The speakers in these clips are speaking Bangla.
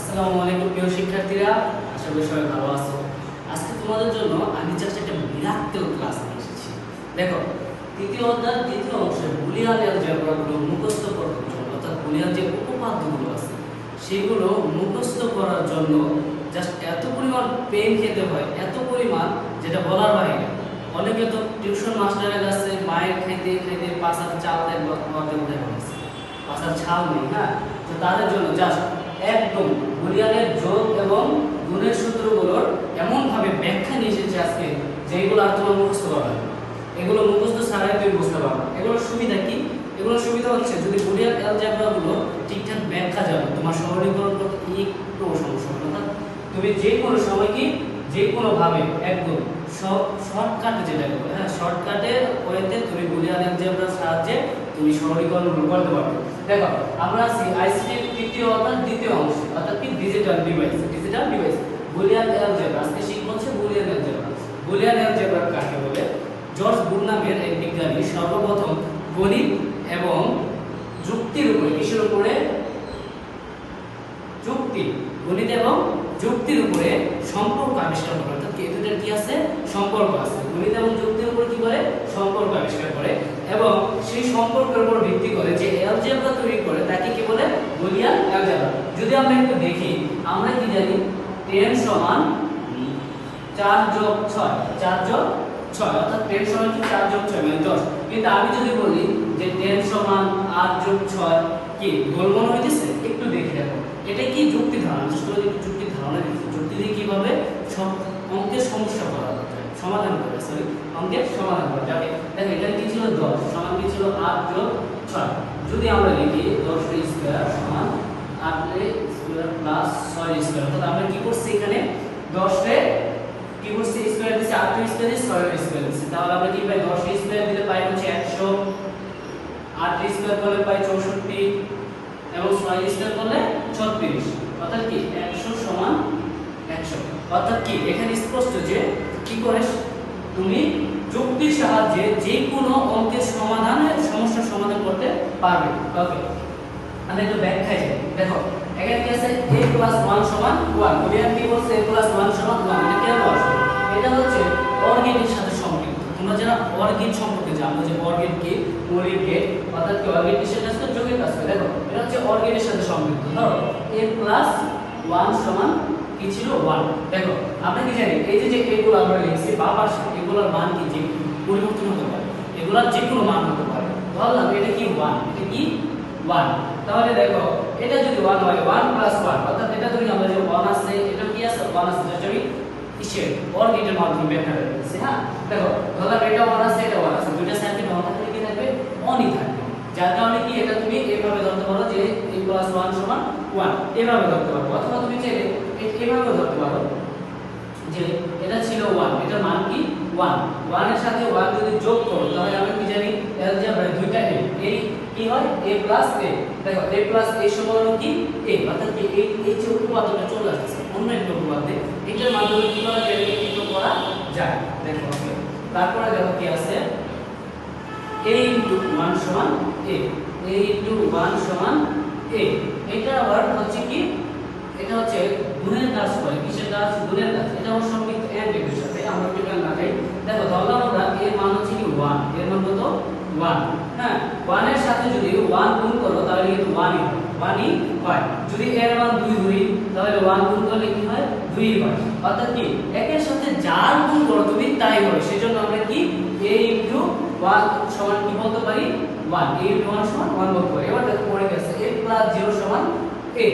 আসসালামু আলাইকুম প্রিয় শিক্ষার্থীরা, আশা করি সবাই ভালো আছো। আজকে তোমাদের জন্য আমি জাস্ট একটা বিরাক্তল ক্লাস নিয়ে এসেছি। দেখো, তৃতীয় অধ্যায়ের দ্বিতীয় অংশে বুলিয়ান অ্যালজেব্রাগুলো মুখস্থ করার জন্য, অর্থাৎ বুলিয়ান যে উপপাদ্যগুলো আছে সেগুলো মুখস্থ করার জন্য জাস্ট এত পরিমাণ পেন খেতে হয়, এত পরিমাণ যেটা বলার বাইরে। অনেকে তো টিউশন মাস্টারের কাছে মায়ের খাইতে খাইতে পাশার চাল দেয়, পাশার ছাল নেই, হ্যাঁ। তো তাদের জন্য জাস্ট একদম বুলিয়ানের যোগ এবং গুণের সূত্রগুলোর এমনভাবে ব্যাখ্যা নিয়ে এসেছে আজকে, যেগুলো আর তোমার মুখস্থ পাবে না। এগুলো মুখস্থ ছাড়াই তুমি বুঝতে পারবে। এগুলোর সুবিধা কি? এগুলোর সুবিধা হচ্ছে যদি বুলিয়ান অ্যালজেব্রাগুলো ঠিকঠাক ব্যাখ্যা জানো, তোমার সরলীকরণ করতে একটু সমস্যা হবে না। তুমি যে কোনো সময় কি যে কোনোভাবে একদম শর্টকাটে, যেটা বলে, হ্যাঁ, শর্টকাটের ওয়েতে তুমি বুলিয়ান অ্যালজেব্রার সাহায্যে তুমি সরলীকরণ করতে পারবে। দেখো, আমরা আছি আইসিটি তৃতীয় অধ্যায় দ্বিতীয় অংশ, অর্থাৎ কি ডিজিটাল ডিভাইস। বুলিয়ান অ্যালজেব্রা আজকে শিখবো হচ্ছে বুলিয়ান অ্যালজেব্রা। বুলিয়ান অ্যালজেব্রা কাকে বলে? জর্জ বুল নামের এক বিজ্ঞানী সর্বপ্রথম গণিত এবং যুক্তির উপরে, কিসের উপরে? যুক্তি, গণিত এবং যুক্তির উপরে সম্পর্ক আবিষ্কার করে। অর্থাৎ এই দুটোর কি আছে? সম্পর্ক আছে। গণিত এবং যুক্তির উপর কি করে? সম্পর্ক আবিষ্কার করে, এবং সেই সম্পর্কের উপর ভিত্তি করে যে অ্যালজেব্রা তৈরি করে তাকে কি বলে? Boolean algebra. যদি আমরা একটু দেখি, আমরা কি জানি 10 সমান 4 যোগ 6, 4 যোগ 6, অর্থাৎ 10 সমান কি 4 যোগ 6 মানে 10। কিন্তু আমি যদি বলি যে 10 সমান 8 যোগ 6, কি গোলমোল হইতেছে? একটু দেখে দেখো, এটা কি যুক্তি ধারণা? জাস্ট একটু যুক্তি ধারণা দিচ্ছি। যুক্তি দিয়ে কিভাবে অঙ্কের সমস্যা করা যায়, সমাধান করে, সরি, অঙ্কের সমাধান করা যাবে। দেখো, এটা কি ছিল? 10 সমান কি ছিল? 8 যোগ 6। যদি আমরা লিখি 10 স্কয়ার সমান 8 স্কয়ার প্লাস 6 স্কয়ার, অর্থাৎ আমরা কি করছি এখানে 10 রে কি করছি? স্কয়ার দিছি, 8 স্কয়ার দিছি, 6 স্কয়ার দিছি। তাহলে আমরা কি পাই? 10 স্কয়ার দিলে পাই হচ্ছে 100, 8 স্কয়ার করলে পাই 64, এবং 6 স্কয়ার করলে 36, অর্থাৎ কি 100 সমান 100। অর্থাৎ কি এখানে স্পষ্ট যে কি করে তুমি যুক্তির সাহায্যে যে কোনো অঙ্কের সমাধানের সমস্যার সমাধান করতে পারবে। ওকে, আমরা একটু ব্যাখ্যায় যাই। দেখো, এখানে কি আছে? a + 1 সমান 1। বুলিয়ান কি বলছে? a + 1 সমান 1। এটা কেন আসলে? এটা হচ্ছে অর গেটের সাথে সম্পৃক্ত। তোমরা যারা অর গেট সম্পর্কে জানো, যে অর গেট কি, মৌলিক গেট, অর্থাৎ কি অর গেট কিসের কাজ করে? যোগের কাজ করে। দেখো, এটা হচ্ছে অর গেটের সাথে সম্পৃক্ত। ধরো a + 1 সমান কি ছিল? 1। দেখো, আমরা কি জানি এই যে এগুলো আমরা লিখছি বা পাশে, এগুলোর মান কি যে পরিবর্তন হতে পারে, এগুলোর যে কোনো মান হতে পারে। ধরলাম এটা কি 1, এটা কি 1। তাহলে দেখো, এটা যদি 1 হয়, 1 + 1, অর্থাৎ এটা যদি আমরা যে 1 আছে, এটা কি আছে? 1 আছে, যেটা আমি কিসের অর গেটের মাধ্যমে ব্যাখ্যা করতেছি। হ্যাঁ, দেখো, ধরলাম এটা 1 আছে, এটা 1 আছে, দুইটা সার্কিট 1 থাকলে কি থাকবে? 1ই থাকবে। যার কারণে কি এটা তুমি এইভাবে ধরতে পারো যে a + 1 সমান 1, এভাবে ধরতে পারো। অথবা তুমি চাইলে এভাবে ধরতে পারো যে এটা ছিল 1, এটার মান কি 1। 1 এর সাথে 1 যদি যোগ করো, তাহলে আমরা কি জানি অ্যালজেব্রায় দুইটা a, এই কি হয়? a + a। দেখো, a + a সমান কি a, অর্থাৎ কি এই যে উপপাদ্যটা চলে আসছে অন্য একটা উপপাদ্যে, এটার মাধ্যমে কি করা যায়? একটু করা যায়। দেখো, ওকে, তারপরে দেখো কি আছে? a * 1 সমান a, a * 1 সমান a। এটা আবার হচ্ছে কি? এটা হচ্ছে গুণের কাজ করে। কিসের কাজ? গুণের কাজ। এটা হচ্ছে সম্পৃক্ত এন্ড এর সাথে। আমরা টোটাল লাগাই। দেখো, ধরলাম আমরা এর মান হচ্ছে কি 1, এর মান কত? 1। হ্যাঁ, 1 এর সাথে যদি 1 গুণ করো তাহলে কিন্তু 1ই হয়, 1ই হয়। যদি এর মান 2 ধরি, তাহলে 1 গুণ করলে কি হয়? 2ই হয়। অর্থাৎ কি একের সাথে যার গুণ করো তুমি তাই হবে। সেজন্য আমরা কি a * 1 সমান কি বলতে পারি? 1। a * 1 সমান 1 বলতে পারি। এবার দেখো পড়ে গেছে a + 0 সমান a,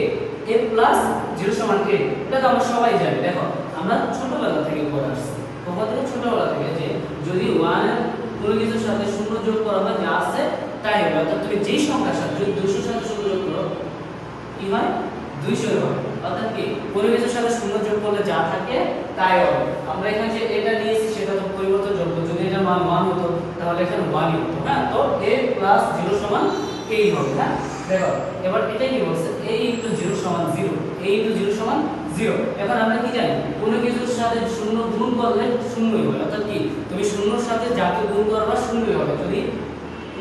a + 0 সমান a। এটা তো আমরা সবাই জানি। দেখো, আমরা ছোটবেলা থেকে পড়ে আসছি, কখন থেকে? ছোটবেলা থেকে, যে যদি 1 এর কোনো কিছুর সাথে 0 যোগ করা হয়, যা আছে তাই হবে। অর্থাৎ তুমি যেই সংখ্যার সাথে যদি 200 সাথে 0 যোগ করো, কি হয়? 200 হয়। অর্থাৎ কি কোনো কিছুর সাথে 0 যোগ করলে যা থাকে তাই হবে। আমরা এখানে যে এটা নিয়েছি সেটা তো পরিবর্তনযোগ্য। যদি এটা মান 1 হতো তাহলে এখানে 1ই হতো। হ্যাঁ, তো a + 0 সমান a হবে। হ্যাঁ, দেখো, এবার এটা কি বলছে? a * 0 সমান 0, a * 0 সমান 0। এখন আমরা কি জানি? কোনো কিছুর সাথে 0 গুণ করলে 0ই হবে। অর্থাৎ কি তুমি 0 এর সাথে যাকে গুণ করবা 0ই হবে। যদি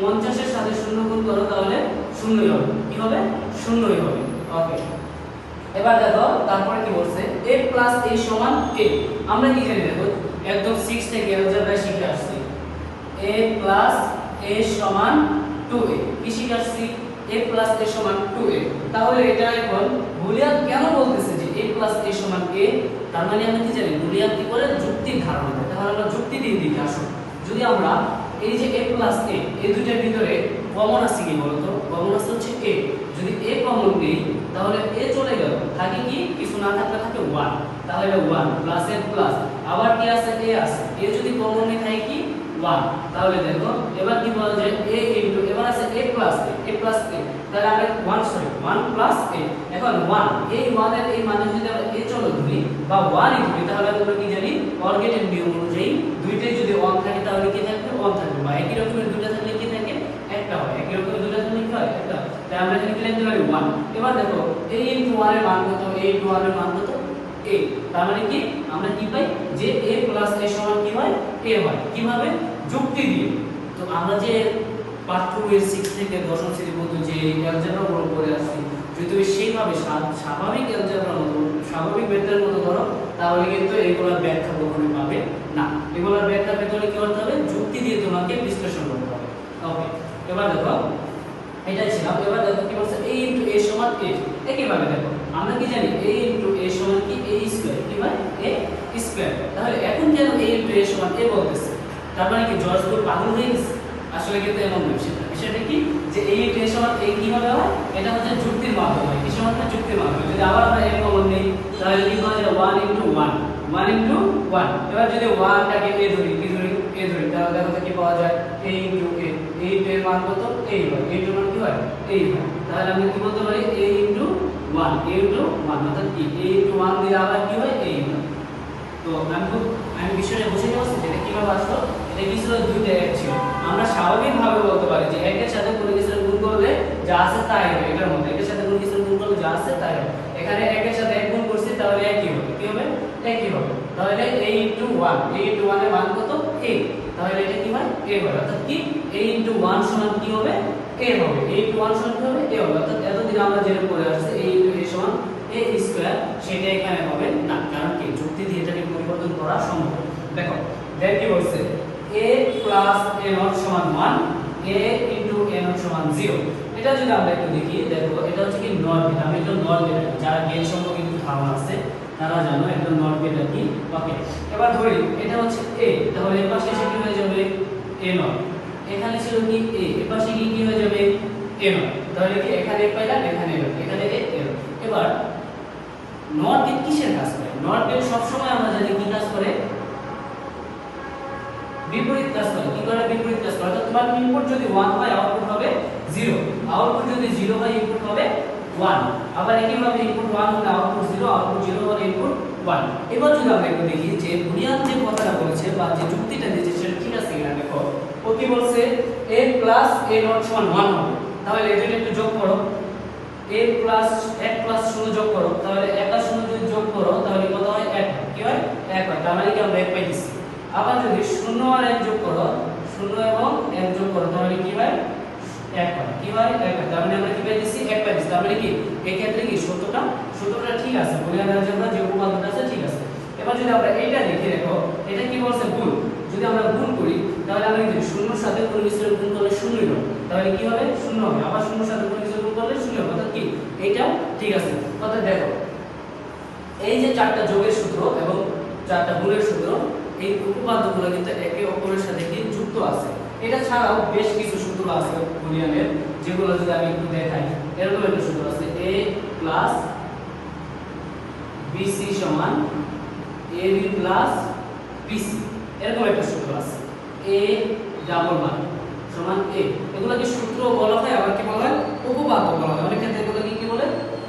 50 এর সাথে 0 গুণ করো তাহলে 0ই হবে। কি হবে? 0ই হবে। ওকে, এবার দেখো তারপরে কি বলছে a প্লাস a সমান a। আমরা কি জানি দেখো একদম 6 থেকে অলজেব্রা শিখে আসছি a প্লাস a সমান 2a। কি শিখে আসছি a প্লাস a সমান 2a। তাহলে এটা এখন বুলিয়ান কেন বলতেছে যে a প্লাস a সমান a? তার মানে আমরা কি জানি বুলিয়ান কি করে যুক্তির ধারণা দেয়। তাহলে আমরা যুক্তি দিয়ে দিই আসো। যদি আমরা এই যে a প্লাস a এই দুইটার ভিতরে কমন আছে কি বলতো? কমন আছে হচ্ছে a। যদি a কমন নেই তাহলে a চলে গেল, থাকে কি কিছু না থাকলে থাকে 1। তাহলে 1 প্লাস এর প্লাস আবার কি আছে a আছে, a যদি কমন নেই থাকে কি 1। তাহলে দেখো এবার কি বলা যায় a ইনটু এবার আছে a প্লাস a তাহলে আমরা 1 সরি 1 প্লাস a। এখন 1 এই 1 এর এই মানে যদি আমরা a চলো ধরি বা 1 ধরি তাহলে আমরা কি জানি অর গেটের নিয়ম অনুযায়ী দুইটাই যদি 1 থাকে তাহলে কি থাকবে 1 থাকবে, বা একই রকমের দুইটা থাকলে কি থাকে একটা হয়, একই রকমের দুইটা থাকলে কি হয় একটা। তাই আমরা এখানে কি লিখতে পারি 1। এবার দেখো a ইনটু 1 এর মান কত, a ইনটু 1 এর মান কত a। তার মানে কি আমরা কি পাই যে a প্লাস a সমান কি হয় a হয়। কিভাবে? যুক্তি দিয়ে। তো আমরা যে পার্ট 2 এর 6 থেকে দশম শ্রেণী পর্যন্ত যে অ্যালজেব্রা গুলো পড়ে আসছি, যদি তুমি সেইভাবে স্বাভাবিক অ্যালজেব্রার মতো স্বাভাবিক ম্যাথের মতো ধরো তাহলে কিন্তু এগুলোর ব্যাখ্যা কখনোই পাবে না। এগুলোর ব্যাখ্যা পেতে হলে কি করতে হবে? যুক্তি দিয়ে তোমাকে বিশ্লেষণ করতে হবে। ওকে, এবার দেখো এটাই ছিল। এবার দেখো কি বলছে a ইনটু a সমান a। একইভাবে দেখো আমরা কি জানি a ইনটু a সমান কি a স্কয়ার, কি ভাই a স্কয়ার। তাহলে এখন কেন a ইনটু a সমান a বলতেছে? তার মানে কি জর্জ বুল পাগল হয়ে গেছে? আসলে কিন্তু এমন নয়। বিষয়টা কি যে a ইনটু a সমান a কিভাবে হয়? এটা হচ্ছে যুক্তির মাধ্যমে। কি সমান যুক্তির মাধ্যমে। যদি আবার আমরা a কমন নেই তাহলে কি হয় যে 1 ইনটু 1 1 ইনটু 1। এবার যদি 1 টাকে a ধরি কি ধরি a ধরি তাহলে দেখো কি পাওয়া যায় a ইনটু a। a এর মান কত a হয়, a এর মান কি হয় a হয়। তাহলে আমরা কি বলতে পারি a ইনটু 1 a ইনটু 1 অর্থাৎ কি a ইনটু 1 দিলে আবার কি হয় a হয়। তো আমি বিষয়টা বুঝতে পারছি যে এটা কিভাবে আসলো। এটা কি ছিল দুইটা এক ছিল। আমরা স্বাভাবিকভাবে বলতে পারি যে একের সাথে কোনো কিছুর গুণ করলে যা আছে তাই হবে। এটার মধ্যে একের সাথে কোনো কিছুর গুণ করলে যা আছে তাই হবে। এখানে একের সাথে এক গুণ করছি তাহলে একই হবে। কি হবে? একই হবে। তাহলে a ইনটু 1 a ইনটু 1 এর মান কত a। তাহলে এটা কি হয় a হবে। অর্থাৎ কি a ইনটু 1 সমান কি হবে a হবে। a ইনটু 1 সমান কি হবে a হবে। অর্থাৎ এতদিন আমরা যেটা পড়ে আসছে a ইনটু a সমান a স্কয়ার, সেটা এখানে হবে না। কারণ কি যুক্তি দিয়ে এটাকে পরিবর্তন করা সম্ভব। দেখো দেখ কি বলছে a প্লাস a নট সমান 1 a ইনটু a নট সমান 0। এটা যদি আমরা একটু দেখি দেখো এটা হচ্ছে কি নট গেট। আমি এটা নট গেট, যারা গেট সম্পর্কে একটু ধারণা আছে তারা জানো এটা নট গেট কি। ওকে, এবার ধরি এটা হচ্ছে a, তাহলে এর পাশে এসে কি হয়ে যাবে a নট। এখানে ছিল কি a, এর পাশে কি হয়ে যাবে a নট। তাহলে কি এখানে পাইলাম এখানে এখানে a এবার নট গেট কিসের কাজ করে? নট গেট সব সময় আমরা জানি কি কাজ করে, বিপরীত কাজ করে। কি করে? বিপরীত কাজ করে। অর্থাৎ তোমার ইনপুট যদি 1 হয় আউটপুট হবে 0, আউটপুট যদি 0 হয় ইনপুট হবে 1। আবার একই ভাবে ইনপুট 1 হলে আউটপুট 0, আউটপুট 0 হলে ইনপুট 1। এবার যদি আমরা একটু দেখি যে বুলিয়ান যে কথাটা বলেছে বা যে যুক্তিটা দিয়েছে সেটা ঠিক আছে কিনা দেখো। ও কি বলছে a প্লাস a নট সমান 1 হবে। তাহলে এটা একটু যোগ করো, a প্লাস 1 প্লাস 0 যোগ করো, তাহলে 1 আর 0 যদি যোগ করো তাহলে কত হয় 1 হয়। কি হয় 1 হয়। তার মানে কি আমরা 1 পাইছি। আবার যদি 0 আর 1 যোগ করো, 0 এবং 1 যোগ করো তাহলে কি হয় 1 হয়। কি হয় 1 হয়। তার মানে আমরা কি পাইছি 1 পাইছি। তার মানে কি এই ক্ষেত্রে কি সূত্রটা ঠিক আছে, বুলিয়ান অ্যালজেব্রা যে উপপাদ্যটা আছে ঠিক আছে। এবার যদি আমরা এইটা দেখি দেখো এটা কি বলছে গুণ। যদি আমরা গুণ করি তাহলে আমরা কি 0 এর সাথে কোন কিছুর গুণ করলে 0 হবে, তাহলে কি হবে 0 হবে। আবার 0 এর সাথে কোন কিছুর গুণ করলে 0 হবে। অর্থাৎ কি এইটাও ঠিক আছে। অর্থাৎ দেখো এই যে চারটা যোগের সূত্র এবং চারটা গুণের সূত্র, এই উপপাদ্যগুলো কিন্তু একে অপরের সাথে কি যুক্ত আছে। এটা ছাড়াও বেশ কিছু সূত্র আছে বুলিয়ানের, যেগুলো যদি আমি একটু দেখাই। এরকম একটা সূত্র আছে a প্লাস bc সমান ab প্লাস bc। এরকম একটা সূত্র আছে a ডাবল মান সমান a। এগুলোকে সূত্র বলা হয়, আবার কি বলা হয় উপপাদ্য বলা হয়। অনেক ক্ষেত্রে এগুলোকে কি বলে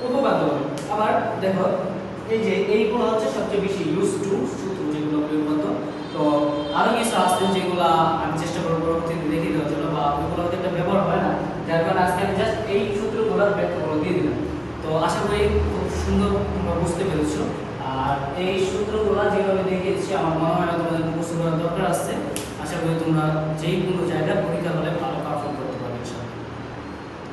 উপপাদ্য বলে। আবার দেখো এই যে এইগুলো হচ্ছে সবচেয়ে বেশি ইউজ টু সূত্র যেগুলো উপপাদ্য। তো আরো কিছু আছে যেগুলো আমি চেষ্টা করব পরবর্তীতে দেখিয়ে দেওয়ার জন্য, বা ওগুলো একটা ব্যবহার হয় না, যার কারণে আজকে আমি জাস্ট এই সূত্রগুলোর ব্যাখ্যাগুলো দিয়ে দিলাম। তো আশা করি খুব সুন্দর তোমরা বুঝতে পেরেছো। আর এই সূত্রগুলো যেভাবে দেখিয়েছি আমার মনে হয় না তোমাদের মুখস্থ করার দরকার আছে। আশা করি তোমরা যেই কোনো জায়গায় পরীক্ষা হলে